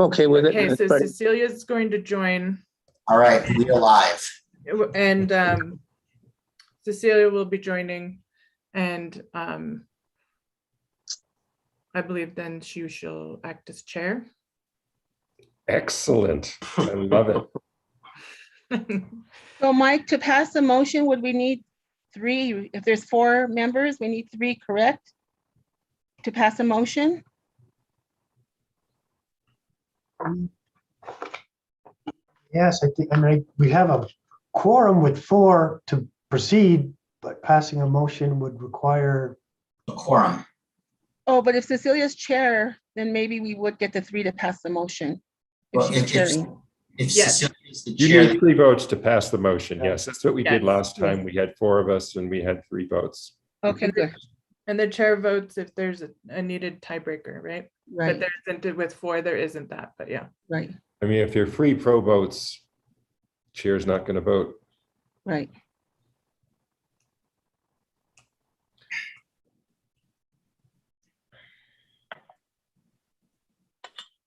okay with it. Okay, so But Cecilia's going to join, All right, we are live. and Cecilia will be joining, and I believe then she'll act as chair. Excellent. I love it. So Mike, to pass the motion, would we need 3? If there's 4 members, we need 3, correct? To pass a motion? Yes, I think, we have a quorum with 4 to proceed, but passing a motion would require. A quorum. Oh, but if Cecilia's chair, then maybe we would get the 3 to pass the motion. Well, If she's chairing. if Yes. Cecilia is the You chair, need 3 votes to pass the motion. Yes, that's what we did Yes. last time. We had 4 of us and we had 3 votes. Okay, good, And the chair votes if there's a needed tiebreaker, right? But right, there isn't, with 4, there isn't that, but yeah. right, I mean, if there are 3 pro votes, chair's not going to vote. right.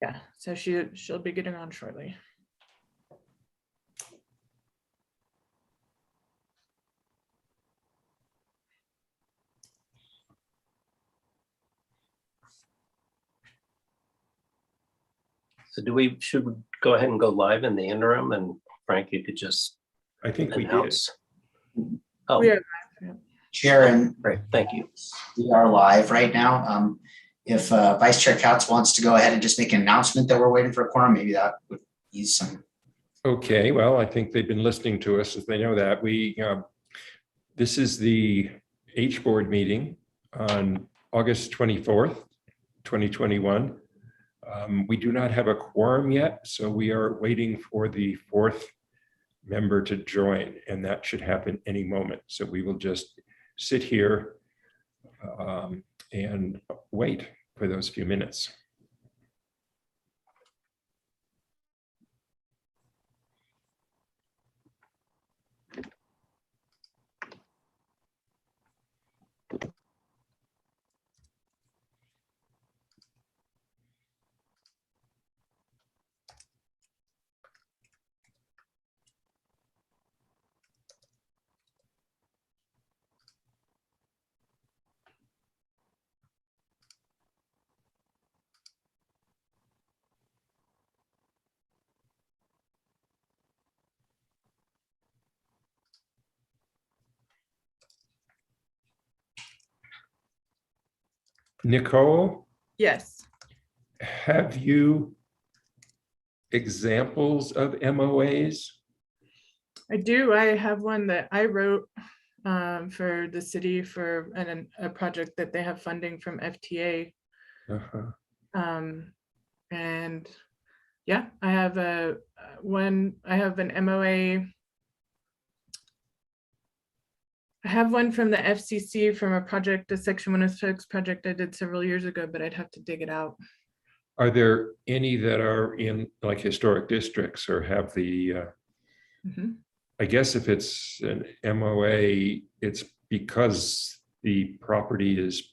Yeah, so she'll be getting on shortly. So should we go ahead and go live in the interim, and Frank, you could just I think we did. announce? Oh, We are, chair, and great, thank you. we are live right now. If Vice Chair Couch wants to go ahead and just make an announcement that we're waiting for a quorum, maybe that would ease some. Okay, well, I think they've been listening to us, as they know that. This is the H board meeting on August 24th, 2021. We do not have a quorum yet, so we are waiting for the 4th member to join, and that should happen any moment. So we will just sit here and wait for those few minutes. Nicole, yes. have you examples of MOAs? I do. I have one that I wrote for the city for a project that they have funding from FTA. And yeah, I have I have an MOA. I have one from the FCC from a project, a Section 106 project I did several years ago, but I'd have to dig it out. Are there any that are in like historic districts or have the, I guess if it's an MOA, it's because the property is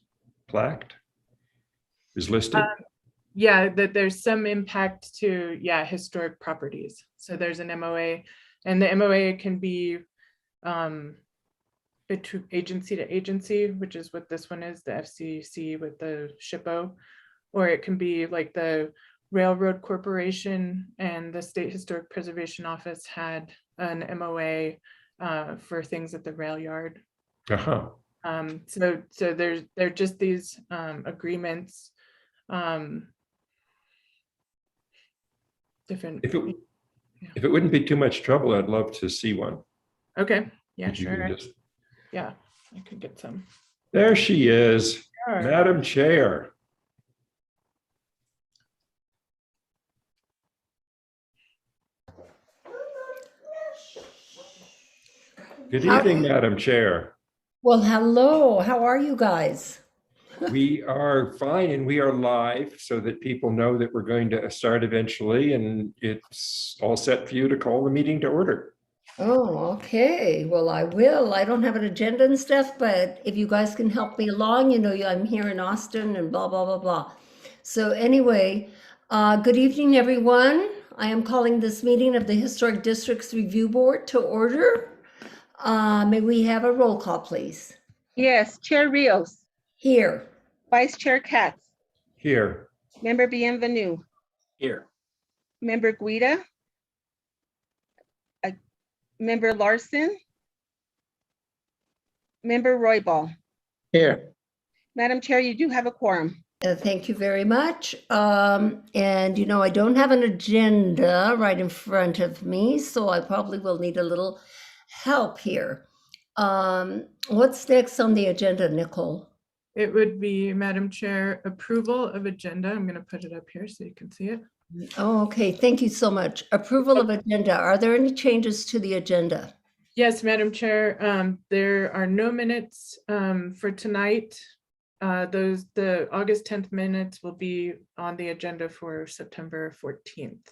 plaqued, is listed? Yeah, that there's some impact to, historic properties. So there's an MOA, and the MOA can be agency to agency, which is what this one is, the FCC with the SHPO, or it can be like the Railroad Corporation and the State Historic Preservation Office had an MOA for things at the rail yard. So they're just these agreements. Different. If it wouldn't be too much trouble, I'd love to see one. Okay. Yeah, If you sure. can just- Yeah, I could get some. There she is, Sure. Madam Chair. Good evening, Madam Chair. Well, hello. How are you guys? We are fine and we are live so that people know that we're going to start eventually, and it's all set for you to call the meeting to order. Oh, okay. Well, I will. I don't have an agenda and stuff, but if you guys can help me along, I'm here in Austin and blah, blah, blah, blah. So anyway, Good evening, everyone. I am calling this meeting of the Historic Districts Review Board to order. May we have a roll call, please? Yes, Chair Rios, Here. Vice Chair Katz, Here. Member Bienvenue, Here. Member Guida, Member Larson, Member Royball. Here. Madam Chair, you do have a quorum. Thank you very much. And I don't have an agenda right in front of me, so I probably will need a little help here. What's next on the agenda, Nicole? It would be, Madam Chair, approval of agenda. I'm going to put it up here so you can see it. Oh, okay. Thank you so much. Approval of agenda. Are there any changes to the agenda? Yes, Madam Chair, there are no minutes for tonight. The August 10th minutes will be on the agenda for September 14th.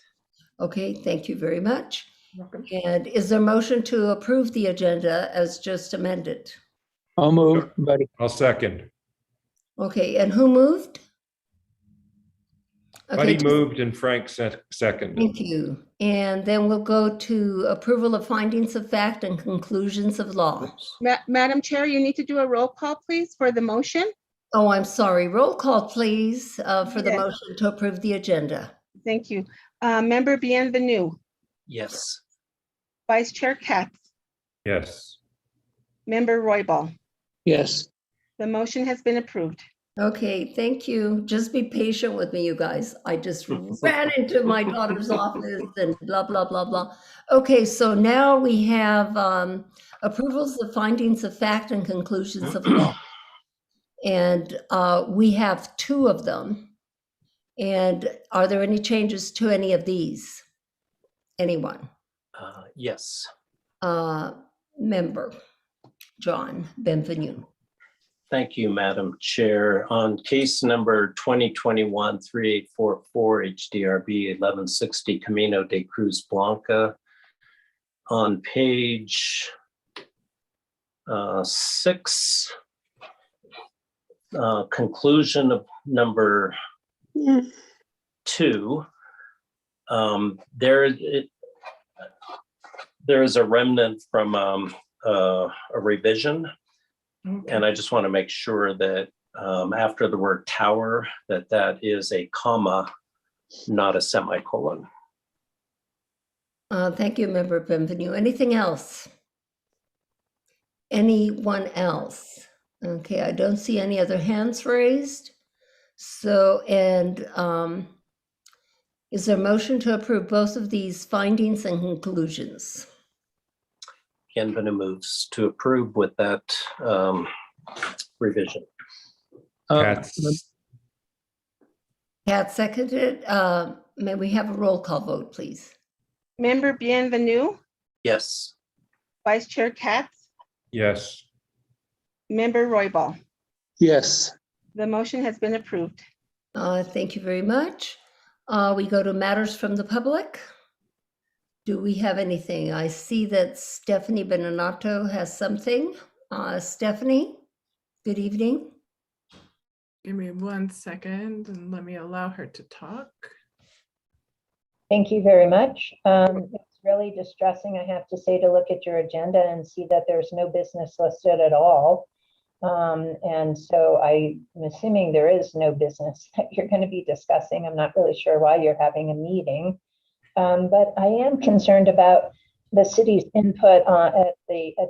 Okay, thank you very much. Welcome. And is there a motion to approve the agenda as just amended? I'll move, buddy. I'll second. Okay, and who moved? Buddy just- moved and Frank seconded. Thank you. And then we'll go to approval of findings of fact and conclusions of law. Madam Chair, you need to do a roll call, please, for the motion. Oh, I'm sorry. Roll call, please, for the Yes. motion to approve the agenda. Thank you. Member Bienvenue, Yes. Vice Chair Katz, Yes. Member Royball. Yes. The motion has been approved. Okay, thank you. Just be patient with me, you guys. I just ran into my daughter's office and blah, blah, blah, blah. Okay, so now we have approvals of findings of fact and conclusions of law. And we have 2 of them. And are there any changes to any of these? Anyone? Yes. Member John Benvenue. Thank you, Madam Chair. On case number 2021-3844 HDRB 1160 Camino de Cruz Blanca, on page 6, conclusion of number 2, there is a remnant from a revision. And I just want to make sure that after the word tower, that is a comma, not a semicolon. Thank you, Member Benvenue. Anything else? Anyone else? Okay, I don't see any other hands raised. So, and is there a motion to approve both of these findings and conclusions? Bienvenue moves to approve with that revision. Katz. Kat seconded. May we have a roll call vote, please? Member Bienvenue, Yes. Vice Chair Katz, Yes. Member Royball. Yes. The motion has been approved. Thank you very much. We go to matters from the public. Do we have anything? I see that Stephanie Beninato has something. Stephanie, good evening. Give me 1 second and let me allow her to talk. Thank you very much. It's really distressing, I have to say, to look at your agenda and see that there's no business listed at all. And so I'm assuming there is no business that you're going to be discussing. I'm not really sure why you're having a meeting. But I am concerned about the city's input at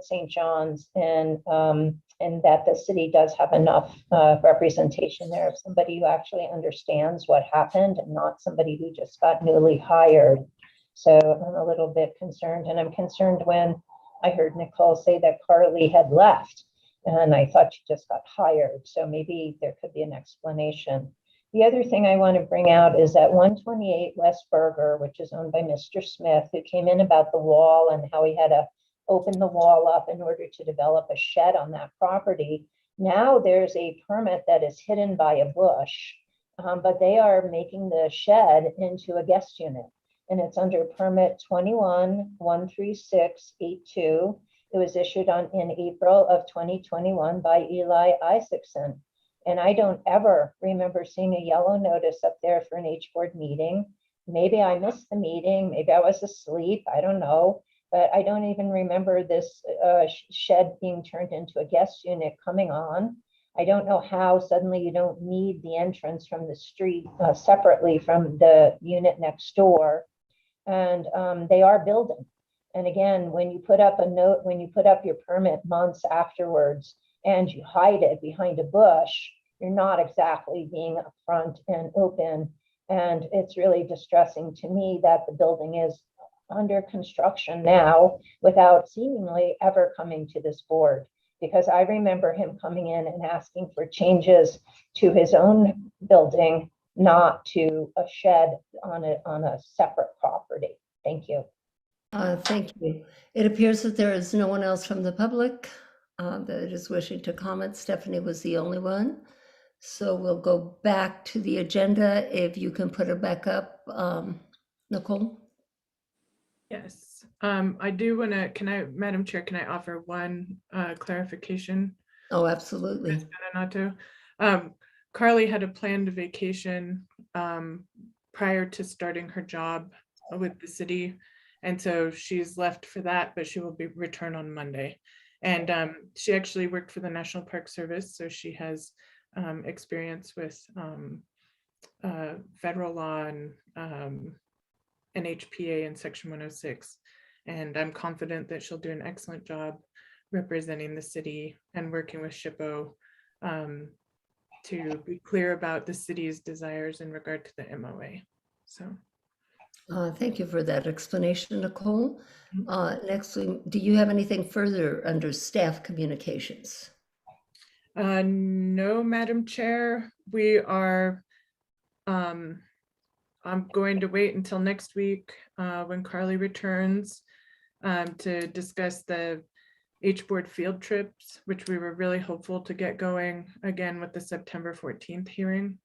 St. John's and that the city does have enough representation there of somebody who actually understands what happened and not somebody who just got newly hired. So I'm a little bit concerned, and I'm concerned when I heard Nicole say that Carly had left, and I thought she just got hired. So maybe there could be an explanation. The other thing I want to bring out is that 128 West Berger, which is owned by Mr. Smith, who came in about the wall and how he had to open the wall up in order to develop a shed on that property. Now there's a permit that is hidden by a bush, but they are making the shed into a guest unit, and it's under permit 21-13682. It was issued in April of 2021 by Eli Isaacson. And I don't ever remember seeing a yellow notice up there for an H board meeting. Maybe I missed the meeting, maybe I was asleep, I don't know. But I don't even remember this shed being turned into a guest unit coming on. I don't know how suddenly you don't need the entrance from the street separately from the unit next door. And they are building. And again, when you put up a note, when you put up your permit months afterwards and you hide it behind a bush, you're not exactly being upfront and open. And it's really distressing to me that the building is under construction now without seemingly ever coming to this board. Because I remember him coming in and asking for changes to his own building, not to a shed on a separate property. Thank you. Thank you. It appears that there is no one else from the public that is wishing to comment. Stephanie was the only one. So we'll go back to the agenda. If you can put it back up, Nicole. Yes, I do want to, Madam Chair, can I offer one clarification? Oh, absolutely. Ms. Donato? Carly had a planned vacation prior to starting her job with the city. And so she's left for that, but she will be return on Monday. And she actually worked for the National Park Service. So she has experience with federal law and NHPA and Section 106. And I'm confident that she'll do an excellent job representing the city and working with SHPO to be clear about the city's desires in regard to the MOA. So. Thank you for that explanation, Nicole. Next, do you have anything further under staff communications? No, Madam Chair, we are, I'm going to wait until next week when Carly returns to discuss the H-board field trips, which we were really hopeful to get going again with the September 14th hearing.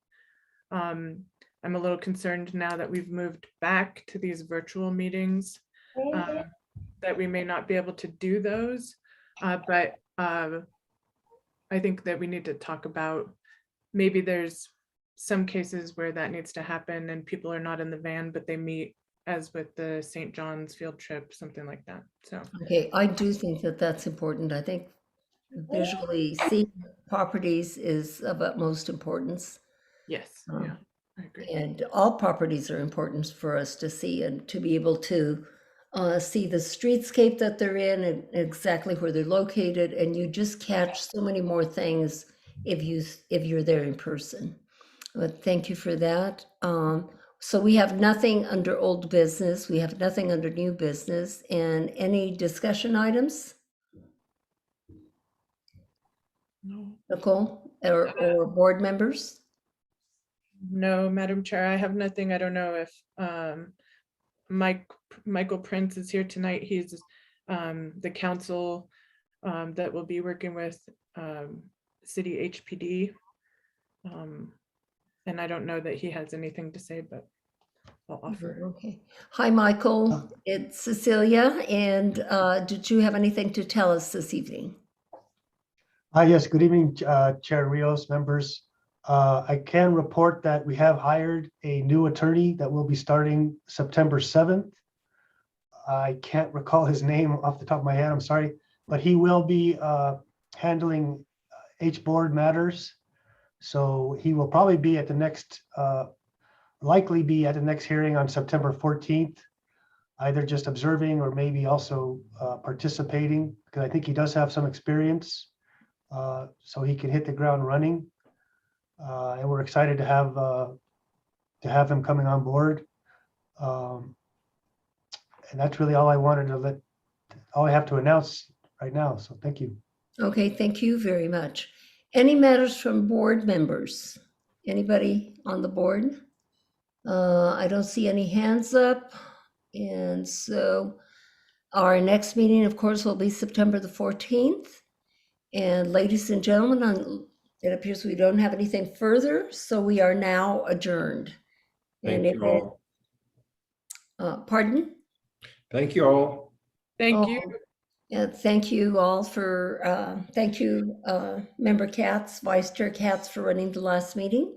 I'm a little concerned now that we've moved back to these virtual meetings that we may not be able to do those, but I think that we need to talk about, maybe there's some cases where that needs to happen and people are not in the van, but they meet, as with the St. John's field trip, something like that. So, okay, I do think that that's important. I think visually seeing properties is of utmost importance. yes, yeah, I agree. And all properties are important for us to see and to be able to see the streetscape that they're in and exactly where they're located. And you just catch so many more things if you're there in person. But thank you for that. So we have nothing under old business. We have nothing under new business. And any discussion items? No. Nicole or board members? No, Madam Chair, I have nothing. I don't know if Michael Prince is here tonight. He's the council that will be working with City HPD. And I don't know that he has anything to say, but I'll offer. Okay. Hi, Michael. It's Cecilia. And did you have anything to tell us this evening? Yes, good evening, Chair Rios, members. I can report that we have hired a new attorney that will be starting September 7th. I can't recall his name off the top of my head, I'm sorry, but he will be handling H-board matters. So he will probably be at the next, likely be at the next hearing on September 14th, either just observing or maybe also participating, because I think he does have some experience. So he can hit the ground running. And we're excited to have him coming on board. And that's really all I wanted to all I have to announce right now. So thank you. Okay, thank you very much. Any matters from board members? Anybody on the board? I don't see any hands up. And so our next meeting, of course, will be September the 14th. And ladies and gentlemen, it appears we don't have anything further, so we are now adjourned. Thank you all. Pardon? Thank you all. Thank you. Yeah, thank you all for, thank you, Member Katz, Vice Chair Katz for running the last meeting.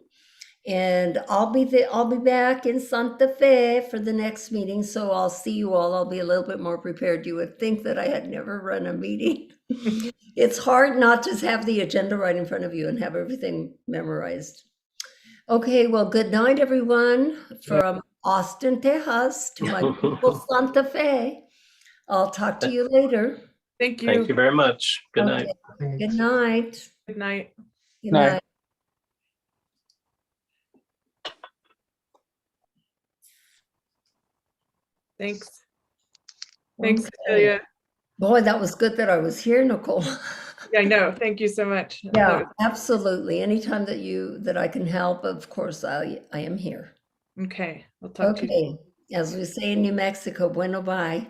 And I'll be back in Santa Fe for the next meeting, so I'll see you all. I'll be a little bit more prepared. You would think that I had never run a meeting. It's hard not to have the agenda right in front of you and have everything memorized. Okay, well, good night, everyone, from Austin, Texas to my beautiful Santa Fe. I'll talk to you later. Thank Thank you you. very much. Good night. Okay, good night. Good night. Good Night. night. Thanks. Thanks, Okay. Cecilia. Boy, that was good that I was here, Nicole. Yeah, I know. Thank you so much. That Yeah, was- absolutely. Anytime that I can help, of course, I am here. Okay, we'll talk to you. Okay, as we say in New Mexico, bueno, bye.